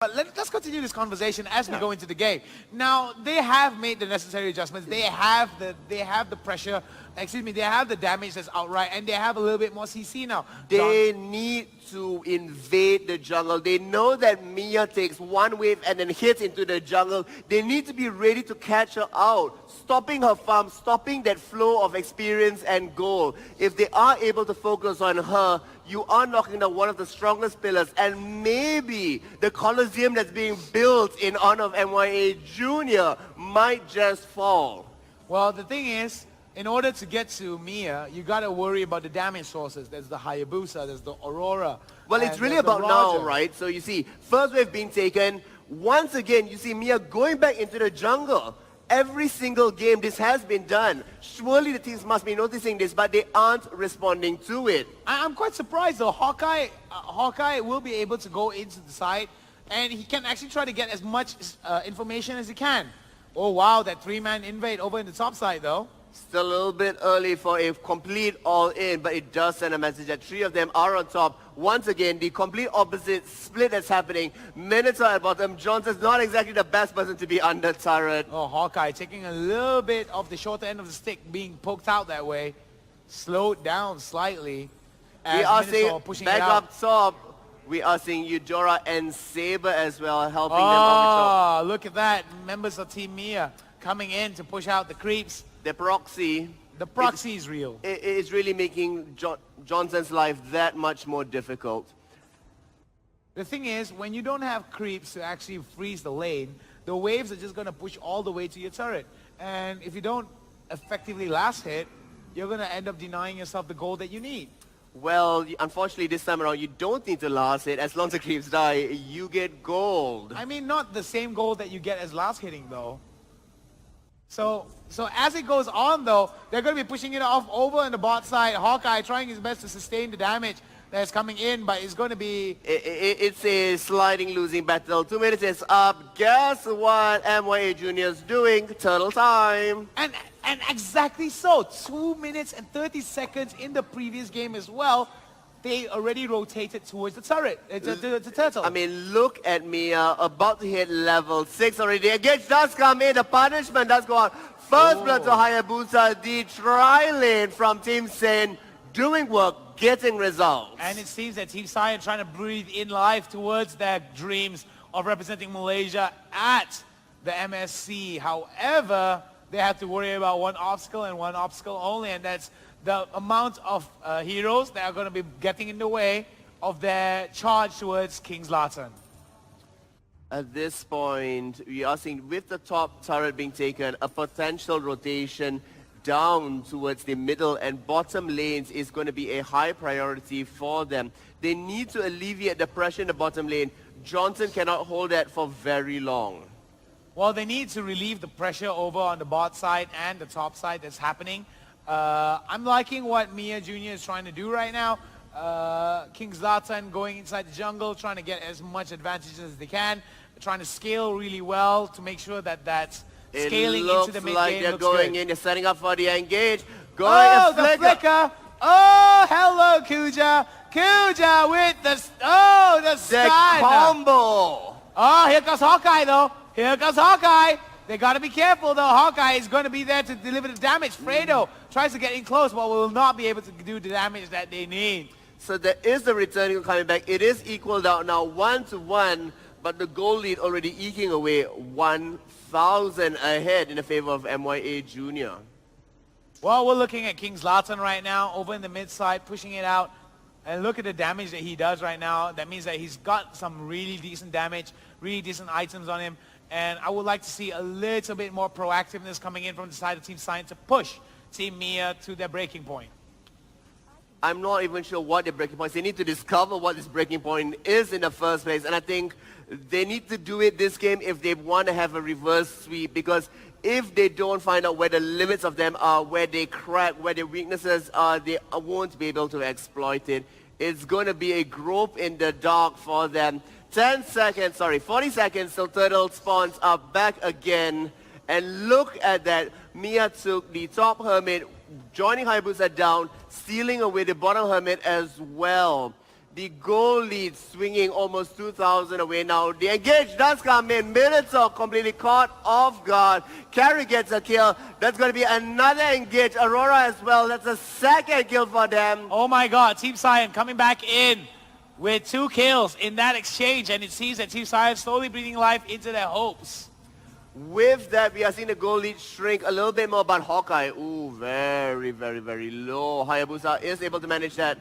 But let's continue this conversation as we go into the game. Now, they have made the necessary adjustments. They have the pressure, they have the damage that's outright, and they have a little bit more CC now. They need to invade the jungle. They know that Mia takes one wave and then hits into the jungle. They need to be ready to catch her out, stopping her farm, stopping that flow of experience and goal. If they are able to focus on her, you are knocking down one of the strongest pillars, and maybe the Colosseum that's being built in honor of MYA Junior might just fall. Well, the thing is, in order to get to Mia, you got to worry about the damage sources. There's the Hayabusa, there's the Aurora. Well, it's really about now, right? So you see, first wave being taken. Once again, you see Mia going back into the jungle. Every single game, this has been done. Surely the teams must be noticing this, but they aren't responding to it. I'm quite surprised, though. Hawkeye will be able to go into the side, and he can actually try to get as much information as he can. Oh, wow, that three-man invade over in the top side, though. Still a little bit early for a complete all-in, but it does send a message that three of them are on top. Once again, the complete opposite split that's happening. Minotaur at bottom. Johnson's not exactly the best person to be under turret. Oh, Hawkeye taking a little bit of the shorter end of the stick, being poked out that way. Slowed down slightly. We are seeing, back up top, we are seeing Eudora and Saber as well, helping them off the top. Oh, look at that. Members of Team Mia coming in to push out the creeps. The proxy. The proxy is real. It's really making Johnson's life that much more difficult. The thing is, when you don't have creeps to actually freeze the lane, the waves are just going to push all the way to your turret. And if you don't effectively last hit, you're going to end up denying yourself the gold that you need. Well, unfortunately, this time around, you don't need to last hit. As long as the creeps die, you get gold. I mean, not the same gold that you get as last hitting, though. So as it goes on, though, they're going to be pushing it off over on the bot side. Hawkeye trying his best to sustain the damage that's coming in, but it's going to be... It's a sliding losing battle. 2 minutes is up. Guess what MYA Junior's doing? Turtle time. And exactly so. 2 minutes and 30 seconds in the previous game as well. They already rotated towards the turret, the turtle. I mean, look at Mia, about to hit level 6 already. The engage does come in, the punishment does go on. First blood to Hayabusa, the tri-lane from Team SAIYAN, doing work, getting results. And it seems that Team SAIYAN trying to breathe in life towards their dreams of representing Malaysia at the MSC. However, they have to worry about one obstacle and one obstacle only, and that's the amount of heroes that are going to be getting in the way of their charge towards King Zlatan. At this point, we are seeing, with the top turret being taken, a potential rotation down towards the middle and bottom lanes is going to be a high priority for them. They need to alleviate the pressure in the bottom lane. Johnson cannot hold that for very long. Well, they need to relieve the pressure over on the bot side and the top side that's happening. I'm liking what Mia Jr. is trying to do right now. King Zlatan going inside the jungle, trying to get as much advantage as they can, trying to scale really well to make sure that that's scaling into the mid like game. They're going in, they're setting up for the engage. The flicker! Oh, hello, Kuja! Kuja with the stun! Combo! Oh, here comes Hawkeye, though. Here comes Hawkeye. They got to be careful, though. Hawkeye is going to be there to deliver the damage. Fredo tries to get in close, but will not be able to do the damage that they need. So there is the return coming back. It is equaled out now 1-1, but the goal lead already eking away 1,000 ahead in the favor of MYA Junior. Well, we're looking at King Zlatan right now, over in the mid side, pushing it out. And look at the damage that he does right now. That means that he's got some really decent damage, really decent items on him. And I would like to see a little bit more proactiveness coming in from the side of Team SAIYAN to push Team Mia to their breaking point. I'm not even sure what their breaking point is. They need to discover what this breaking point is in the first place. And I think they need to do it this game if they want to have a reverse sweep. Because if they don't find out where the limits of them are, where they crack, where their weaknesses are, they won't be able to exploit it. It's going to be a grope in the dark for them. 40 seconds till Turtle spawns up back again. And look at that. Mia took the top Hermit, joining Hayabusa down, stealing away the bottom Hermit as well. The goal lead swinging almost 2,000 away now. The engage does come in. Militao completely caught off guard. Carry gets a kill. That's going to be another engage. Aurora as well. That's a second kill for them. Oh my God, Team SAIYAN coming back in with 2 kills in that exchange, and it seems that Team SAIYAN slowly breathing life into their hopes. With that, we are seeing the goal lead shrink a little bit more, but Hawkeye, ooh, very, very, very low. Hayabusa is able to manage that.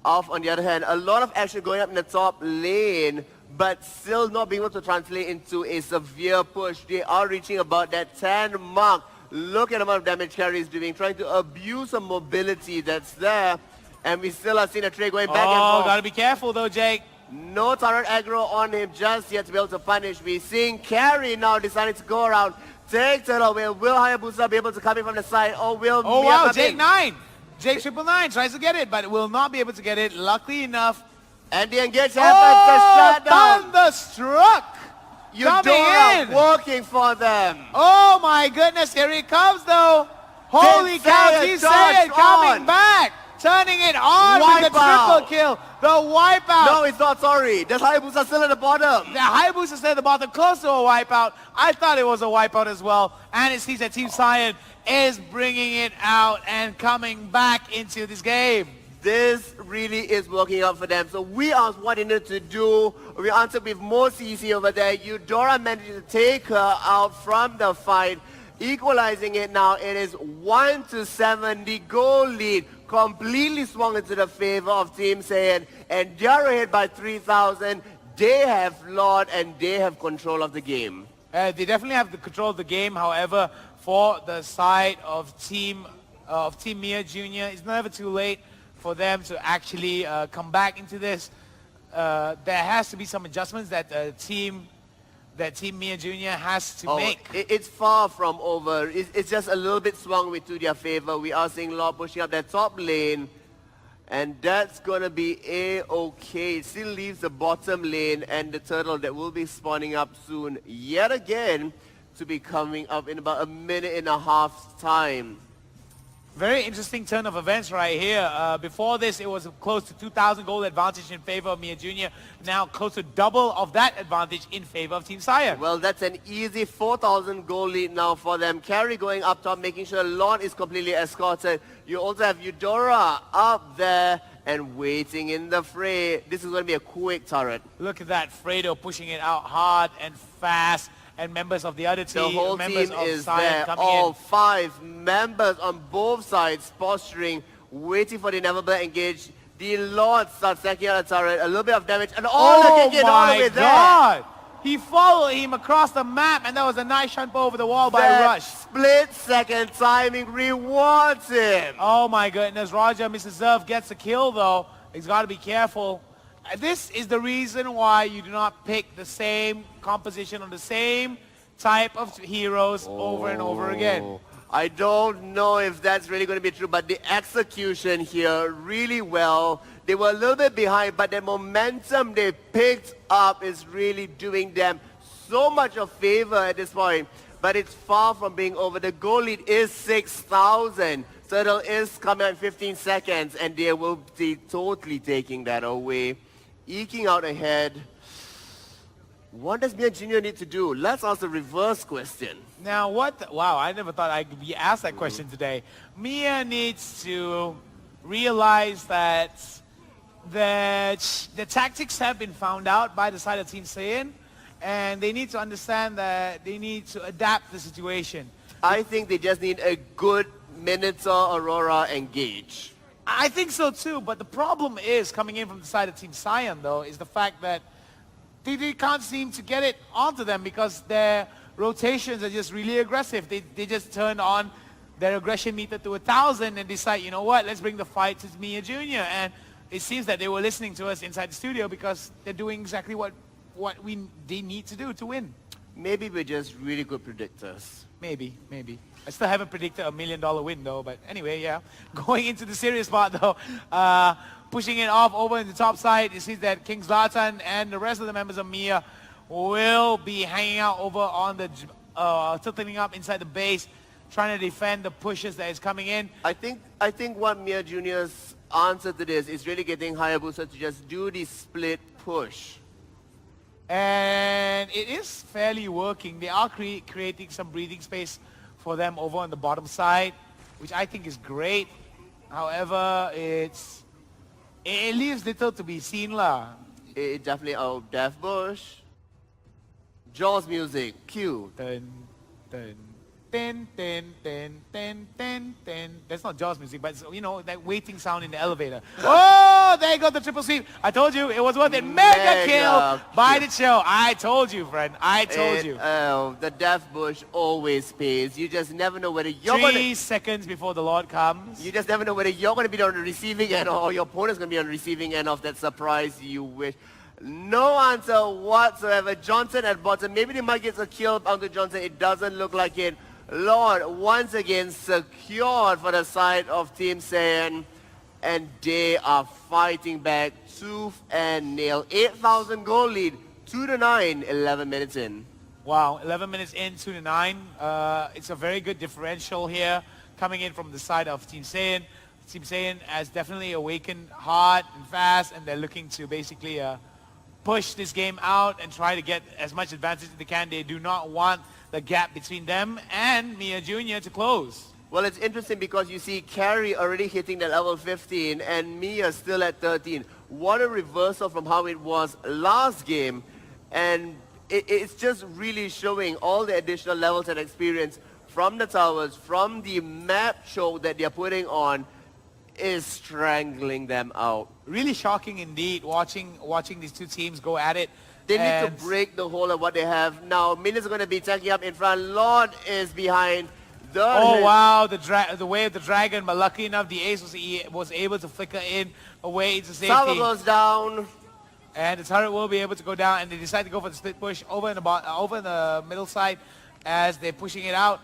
Off on the other hand, a lot of action going up in the top lane, but still not being able to translate into a severe push. They are reaching about that 10 mark. Look at the amount of damage Carry is doing, trying to abuse the mobility that's there. And we still are seeing a trade going back and forth. Oh, gotta be careful though, Jake. No turret aggro on him just yet to be able to punish. We're seeing Carry now deciding to go around, take Turtle. Will Hayabusa be able to come in from the side, or will Oh Mia wow, come Jake in? 9. Jake 999 tries to get it, but will not be able to get it. Luckily enough. And the engage happens, the shutdown. Thunderstruck! Coming Eudora in. working for them. Oh my goodness, here he comes though. Holy Team cow, SAIYAN Team SAIYAN dodged coming on. back. Turning it on with the Wipeout. triple kill. The wipeout. No, it's not, sorry. There's Hayabusa still at the bottom. The Hayabusa is at the bottom, close to a wipeout. I thought it was a wipeout as well. And it seems that Team SAIYAN is bringing it out and coming back into this game. This really is working out for them. So we asked what they needed to do. We answered with more CC over there. Eudora managed to take her out from the fight, equalizing it now. It is 1-7. The goal lead completely swung into the favor of Team SAIYAN, and they are ahead by 3,000. They have Lord and they have control of the game. They definitely have the control of the game. However, for the side of Team MYA Junior, it's never too late for them to actually come back into this. There has to be some adjustments that Team MYA Junior has to make. It's far from over. It's just a little bit swung to their favor. We are seeing Lord pushing up that top lane, and that's going to be A-okay. It still leaves the bottom lane and the turtle that will be spawning up soon yet again to be coming up in about a minute and a half time. Very interesting turn of events right here. Before this, it was close to 2,000 goal advantage in favor of MYA Junior. Now close to double of that advantage in favor of Team SAIYAN. Well, that's an easy 4,000 goal lead now for them. Carry going up top, making sure Lord is completely escorted. You also have Eudora up there and waiting in the fray. This is going to be a quick turret. Look at that, Fredo pushing it out hard and fast. And members of the other team, The whole members team of is SAIYAN there. coming All in. 5 members on both sides posturing, waiting for the inevitable engage. The Lord starts stacking out a turret, a little bit of damage, and all the kick in all the way there. God! He followed him across the map, and that was a nice shot over the wall by That Rush. split-second timing rewards him. Oh my goodness, Roger, Mr. Zerv gets a kill though. He's got to be careful. This is the reason why you do not pick the same composition on the same type of heroes over and over again. I don't know if that's really going to be true, but the execution here really well. They were a little bit behind, but the momentum they picked up is really doing them so much of favor at this point. But it's far from being over. The goal lead is 6,000. Turtle is coming in 15 seconds, and they will be totally taking that away. Eking out ahead. What does MYA Junior need to do? Let's ask the reverse question. Now wow, I never thought I could be asked that question today. MYA needs to realize that the tactics have been found out by the side of Team SAIYAN, and they need to understand that they need to adapt the situation. I think they just need a good Minotaur Aurora engage. I think so too, but the problem is, coming in from the side of Team SAIYAN though, is the fact that they can't seem to get it onto them because their rotations are just really aggressive. They just turn on their aggression meter to 1,000 and decide, you know what, let's bring the fight to MYA Junior. And it seems that they were listening to us inside the studio because they're doing exactly what they need to do to win. Maybe we're just really good predictors. Maybe. I still haven't predicted $1 million win though, but anyway, yeah. Going into the serious part though, pushing it off over in the top side, it seems that King Zlatan and the rest of the members of MYA will be hanging out over on the, tilting up inside the base, trying to defend the pushes that is coming in. I think what MYA Junior's answer to this is really getting Hayabusa to just do the split push. And it is fairly working. They are creating some breathing space for them over on the bottom side, which I think is great. However, it leaves little to be seen lah. It definitely, oh, Death Bush. Jaws music, cue. Dun, dun, dun, dun, dun, dun, dun, dun. That's not Jaws music, but it's, you know, that waiting sound in the elevator. Oh, there you go, the triple sweep. I told you, it was worth it. Mega kill by the show. I told you, friend. I told you. Oh, the Death Bush always pays. You just never know whether you're 3 seconds before the Lord comes. You just never know whether you're going to be on the receiving end or your opponent's going to be on the receiving end of that surprise you wish. No answer whatsoever. Johnson at bottom. Maybe they might get a kill onto Johnson. It doesn't look like it. Lord once again secured for the side of Team SAIYAN. And they are fighting back tooth and nail. 8,000 goal lead. 2-9, 11 minutes in. Wow, 11 minutes in, 2-9. It's a very good differential here coming in from the side of Team SAIYAN. Team SAIYAN has definitely awakened hard and fast, and they're looking to basically push this game out and try to get as much advantage as they can. They do not want the gap between them and MYA Junior to close. Well, it's interesting because you see Carey already hitting the level 15 and MYA still at 13. What a reversal from how it was last game. And it's just really showing all the additional levels and experience from the towers, from the map show that they're putting on, is strangling them out. Really shocking indeed, watching these two teams go at it. They need to break the hole of what they have. Now, Minions are going to be tanking up in front. Lord is behind. Oh wow, the way of the dragon, but lucky enough the ace was able to flicker in away to safety. Salvo goes down. And the turret will be able to go down, and they decide to go for the split push over in the middle side as they're pushing it out.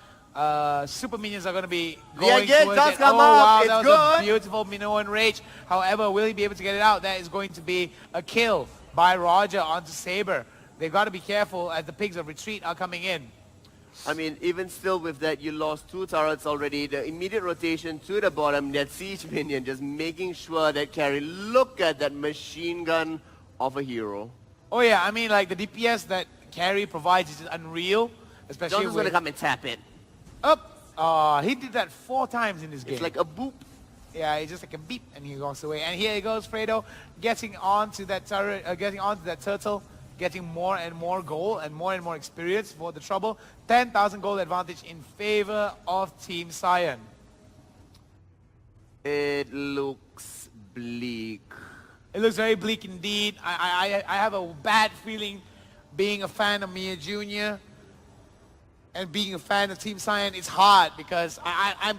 Super minions are going to be going towards it. Come oh wow, up. that It's was good. a beautiful Minoan Rage. However, will he be able to get it out? That is going to be a kill by Roger onto Saber. They've got to be careful as the pigs of retreat are coming in. I mean, even still with that, you lost 2 turrets already. The immediate rotation to the bottom, that siege minion just making sure that Carey, look at that machine gun of a hero. Oh yeah, I mean like the DPS that Carey provides is unreal. Especially Johnson's going to come and tap it. Up. He did that 4 times in this game. It's like a boop. Yeah, it's just like a beep and he walks away. And here he goes, Fredo, getting onto that turret, getting onto that turtle, getting more and more gold and more experience for the trouble. 10,000 gold advantage in favor of Team SAIYAN. It looks bleak. It looks very bleak indeed. I have a bad feeling being a fan of MYA Junior and being a fan of Team SAIYAN. It's hard because I'm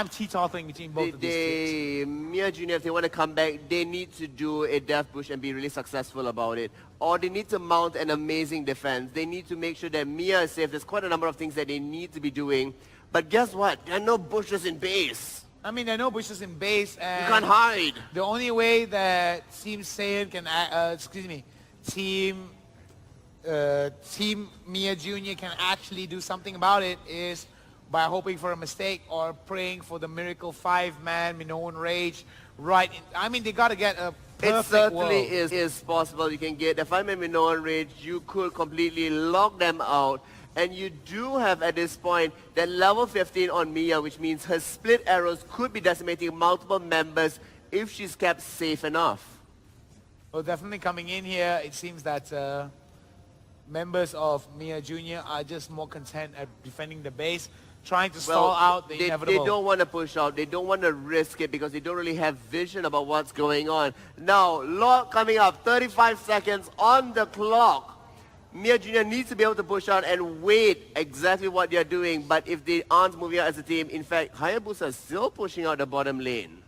teetotaling between both of these teams. MYA Junior, if they want to come back, they need to do a death push and be really successful about it. Or they need to mount an amazing defense. They need to make sure that MYA is safe. There's quite a number of things that they need to be doing. But guess what? There are no bushes in base. I mean, there are no bushes in base. And you can't hide. The only way that Team SAIYAN can, Team MYA Junior can actually do something about it is by hoping for a mistake or praying for the miracle 5-man Minoan Rage right in, I mean, they got to get a perfect It certainly world. is possible. You can get the 5-man Minoan Rage. You could completely lock them out. And you do have at this point that level 15 on MYA, which means her split arrows could be decimating multiple members if she's kept safe enough. Well, definitely coming in here, it seems that members of MYA Junior are just more content at defending the base, trying to stall out the inevitable. They don't want to push out. They don't want to risk it because they don't really have vision about what's going on. Now, Lord coming up, 35 seconds on the clock. MYA Junior needs to be able to push out and wait exactly what they're doing. But if they aren't moving out as a team, in fact, Hayabusa is still pushing out the bottom lane.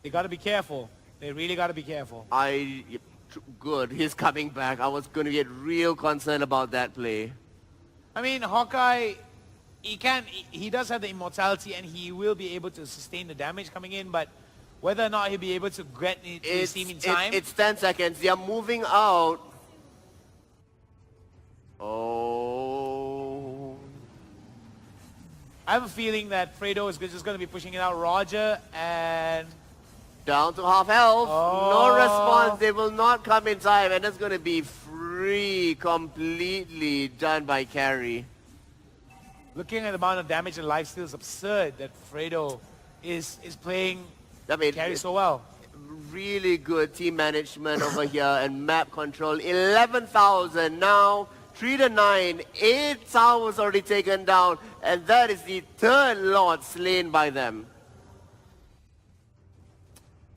They got to be careful. They really got to be careful. Good, he's coming back. I was going to get real concerned about that play. I mean, Hawkeye, he does have the immortality and he will be able to sustain the damage coming in, but whether or not he'll be able to get to his team in time. It's 10 seconds. They are moving out. Oh. I have a feeling that Fredo is just going to be pushing it out. Roger and... Down to half health. Oh. No response. They will not come in time. And that's going to be free, completely done by Carry. Looking at the amount of damage and lifesteal, it's absurd that Fredo is playing Carry so well. Really good team management over here and map control. 11,000 now. 3 to 9. 8 towers already taken down. And that is the third lot slain by them.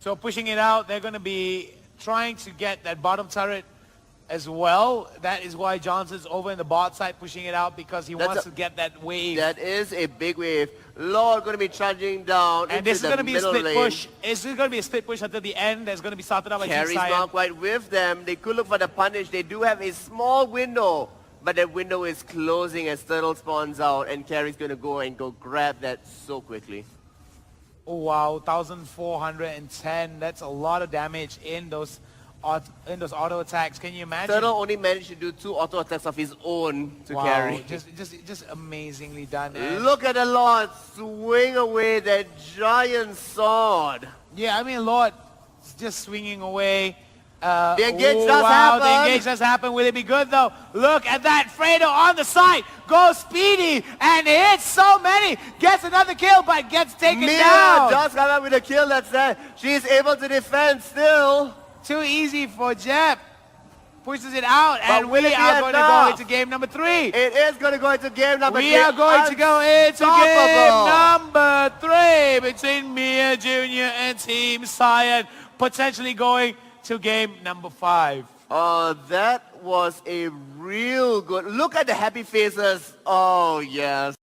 So pushing it out, they're going to be trying to get that bottom turret as well. That is why Johnson's over in the bot side pushing it out, because he wants to get that wave. That is a big wave. Lord going to be charging down and into this is the going to be a middle split lane. push. It's going to be a split push until the end. That's going to be started out by Carry's SAIYAN. not quite with them. They could look for the punish. They do have a small window, but that window is closing as Turtle spawns out, and Carry's going to go grab that so quickly. Oh wow, 1,410. That's a lot of damage in those auto attacks. Can you imagine? Turtle only managed to do 2 auto attacks of his own to wow, Carry. just amazingly done. Look at the Lord swing away that giant sword. Yeah, I mean, Lord just swinging away. The engage does happen. happen. The engage does happen. Will it be good though? Look at that. Fredo on the side. Goes speedy and hits so many. Gets another kill, but gets taken Mia down. does come up with a kill that's there. She's able to defend still. Too easy for Jeb. Pushes it out, But and will we it be are going to go enough? into game number 3. It is going to go into game number 3. We are going to go into game Unstoppable. number 3 between Mia Jr. and Team SAIYAN, potentially going to game number 5. That was a real good... Look at the happy faces. Oh, yes.